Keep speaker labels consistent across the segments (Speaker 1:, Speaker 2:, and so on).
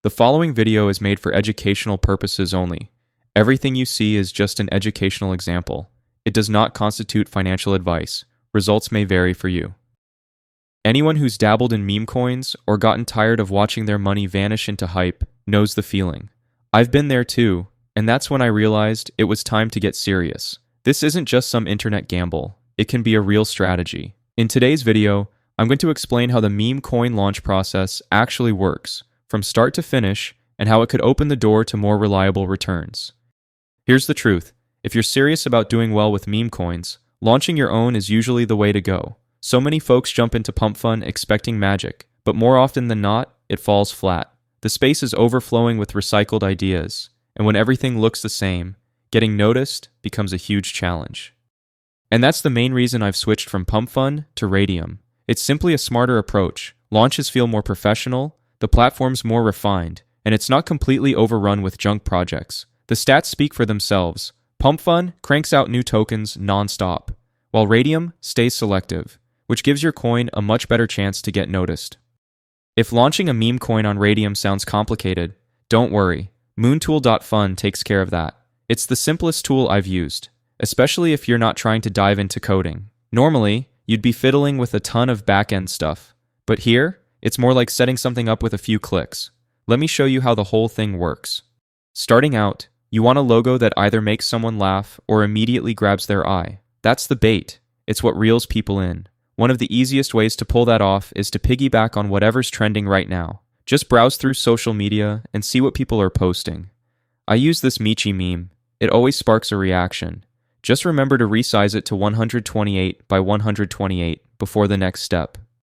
Speaker 1: The following video is made for educational purposes only. Everything you see is just an educational example. It does not constitute financial advice. Results may vary for you. Anyone who's dabbled in meme coins or gotten tired of watching their money vanish into hype knows the feeling. I've been there too, and that's when I realized it was time to get serious. This isn't just some internet gamble. It can be a real strategy. In today's video, I'm going to explain how the meme coin launch process actually works, from start to finish, and how it could open the door to more reliable returns. Here's the truth. If you're serious about doing well with meme coins, launching your own is usually the way to go. So many folks jump into pump fun expecting magic, but more often than not, it falls flat. The space is overflowing with recycled ideas, and when everything looks the same, getting noticed becomes a huge challenge. And that's the main reason I've switched from pump fun to Raydium. It's simply a smarter approach. Launches feel more professional, the platform's more refined, and it's not completely overrun with junk projects. The stats speak for themselves. Pump Fun cranks out new tokens non-stop, while Raydium stays selective, which gives your coin a much better chance to get noticed. If launching a meme coin on Raydium sounds complicated, don't worry. Moontool.fun takes care of that. It's the simplest tool I've used, especially if you're not trying to dive into coding. Normally, you'd be fiddling with a ton of back-end stuff, but here, it's more like setting something up with a few clicks. Let me show you how the whole thing works. Starting out, you want a logo that either makes someone laugh or immediately grabs their eye. That's the bait. It's what reels people in. One of the easiest ways to pull that off is to piggyback on whatever's trending right now. Just browse through social media and see what people are posting. I use this Michi meme. It always sparks a reaction. Just remember to resize it to 128 by 128 before the next step.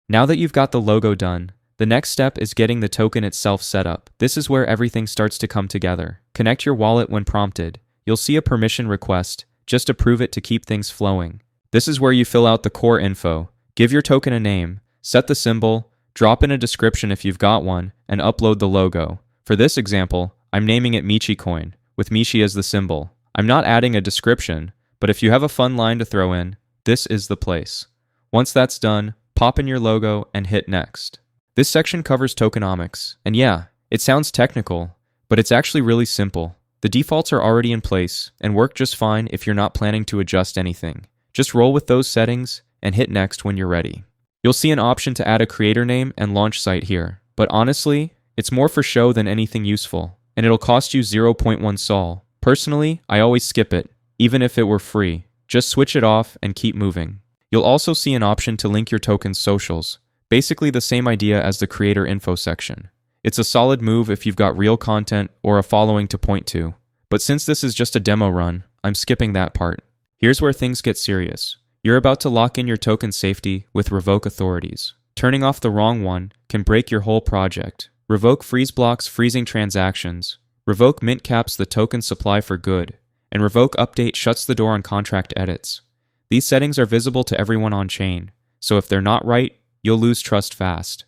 Speaker 1: Now that you've got the logo done, the next step is getting the token itself set up. This is where everything starts to come together. Connect your wallet when prompted. You'll see a permission request. Just approve it to keep things flowing. This is where you fill out the core info. Give your token a name, set the symbol, drop in a description if you've got one, and upload the logo. For this example, I'm naming it Memecoin, with Michi as the symbol. I'm not adding a description, but if you have a fun line to throw in, this is the place. Once that's done, pop in your logo and hit next. This section covers tokenomics, and yeah, it sounds technical, but it's actually really simple. The defaults are already in place and work just fine if you're not planning to adjust anything. Just roll with those settings and hit next when you're ready. You'll see an option to add a creator name and launch site here, but honestly, it's more for show than anything useful, and it'll cost you 0.1 Sol. Personally, I always skip it, even if it were free. Just switch it off and keep moving. You'll also see an option to link your token's socials, basically the same idea as the creator info section. It's a solid move if you've got real content or a following to point to, but since this is just a demo run, I'm skipping that part. Here's where things get serious. You're about to lock in your token safety with revoke authorities. Turning off the wrong one can break your whole project. Revoke freeze blocks freezing transactions. Revoke mint caps the token supply for good. And revoke update shuts the door on contract edits. These settings are visible to everyone on chain, so if they're not right, you'll lose trust fast.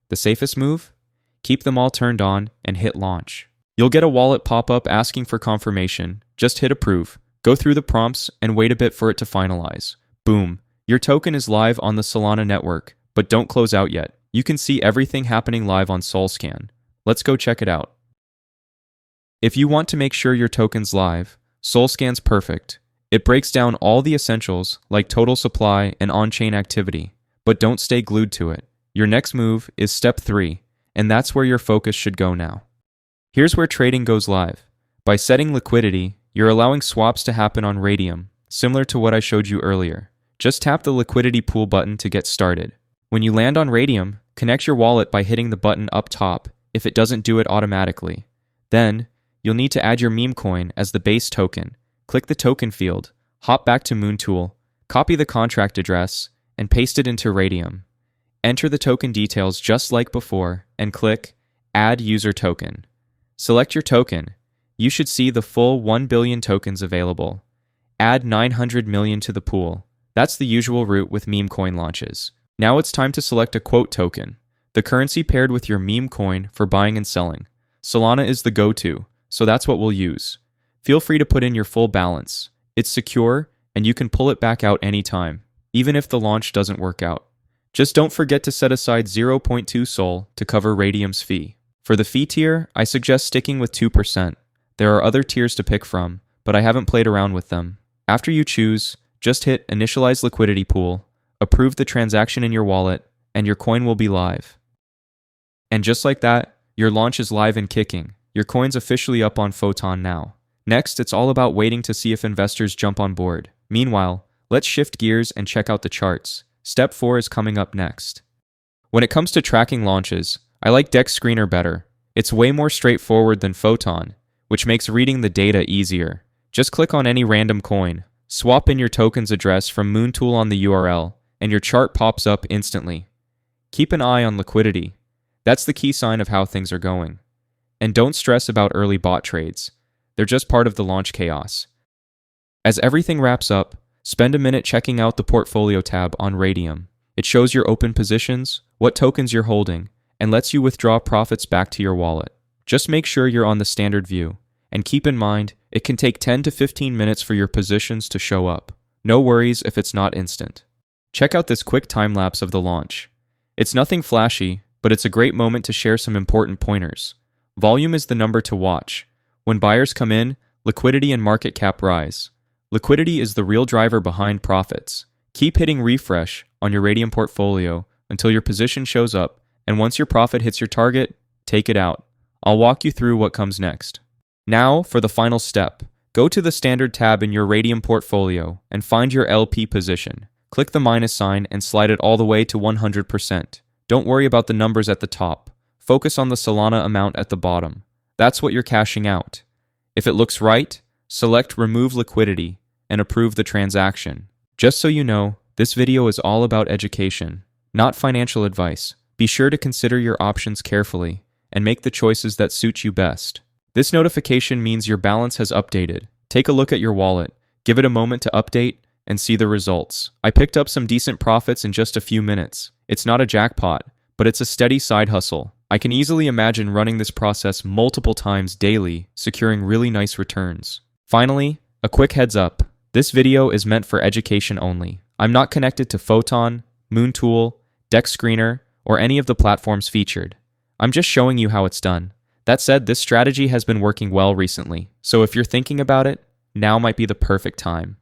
Speaker 1: The safest move? Keep them all turned on and hit launch. You'll get a wallet pop-up asking for confirmation. Just hit approve. Go through the prompts and wait a bit for it to finalize. Boom. Your token is live on the Solana network, but don't close out yet. You can see everything happening live on SolScan. Let's go check it out. If you want to make sure your token's live, SolScan's perfect. It breaks down all the essentials like total supply and on-chain activity, but don't stay glued to it. Your next move is step 3, and that's where your focus should go now. Here's where trading goes live. By setting liquidity, you're allowing swaps to happen on Raydium, similar to what I showed you earlier. Just tap the liquidity pool button to get started. When you land on Raydium, connect your wallet by hitting the button up top if it doesn't do it automatically. Then, you'll need to add your meme coin as the base token. Click the token field, hop back to Moontool, copy the contract address, and paste it into Raydium. Enter the token details just like before, and click Add User Token. Select your token. You should see the full 1 billion tokens available. Add 900 million to the pool. That's the usual route with meme coin launches. Now it's time to select a quote token, the currency paired with your meme coin for buying and selling. Solana is the go-to, so that's what we'll use. Feel free to put in your full balance. It's secure, and you can pull it back out anytime, even if the launch doesn't work out. Just don't forget to set aside 0.2 Sol to cover Raydium's fee. For the fee tier, I suggest sticking with 2%. There are other tiers to pick from, but I haven't played around with them. After you choose, just hit Initialize Liquidity Pool, approve the transaction in your wallet, and your coin will be live. And just like that, your launch is live and kicking. Your coin's officially up on Photon now. Next, it's all about waiting to see if investors jump on board. Meanwhile, let's shift gears and check out the charts. Step 4 is coming up next. When it comes to tracking launches, I like Dex Screener better. It's way more straightforward than Photon, which makes reading the data easier. Just click on any random coin, swap in your token's address from Moontool on the URL, and your chart pops up instantly. Keep an eye on liquidity. That's the key sign of how things are going. And don't stress about early bot trades. They're just part of the launch chaos. As everything wraps up, spend a minute checking out the Portfolio tab on Raydium. It shows your open positions, what tokens you're holding, and lets you withdraw profits back to your wallet. Just make sure you're on the standard view, and keep in mind, it can take 10 to 15 minutes for your positions to show up. No worries if it's not instant. Check out this quick time-lapse of the launch. It's nothing flashy, but it's a great moment to share some important pointers. Volume is the number to watch. When buyers come in, liquidity and market cap rise. Liquidity is the real driver behind profits. Keep hitting refresh on your Raydium portfolio until your position shows up, and once your profit hits your target, take it out. I'll walk you through what comes next. Now, for the final step. Go to the Standard tab in your Raydium portfolio and find your LP position. Click the minus sign and slide it all the way to 100%. Don't worry about the numbers at the top. Focus on the Solana amount at the bottom. That's what you're cashing out. If it looks right, select Remove Liquidity and approve the transaction. Just so you know, this video is all about education, not financial advice. Be sure to consider your options carefully and make the choices that suit you best. This notification means your balance has updated. Take a look at your wallet, give it a moment to update, and see the results. I picked up some decent profits in just a few minutes. It's not a jackpot, but it's a steady side hustle. I can easily imagine running this process multiple times daily, securing really nice returns. Finally, a quick heads up. This video is meant for education only. I'm not connected to Photon, Moontool, Dex Screener, or any of the platforms featured. I'm just showing you how it's done. That said, this strategy has been working well recently, so if you're thinking about it, now might be the perfect time.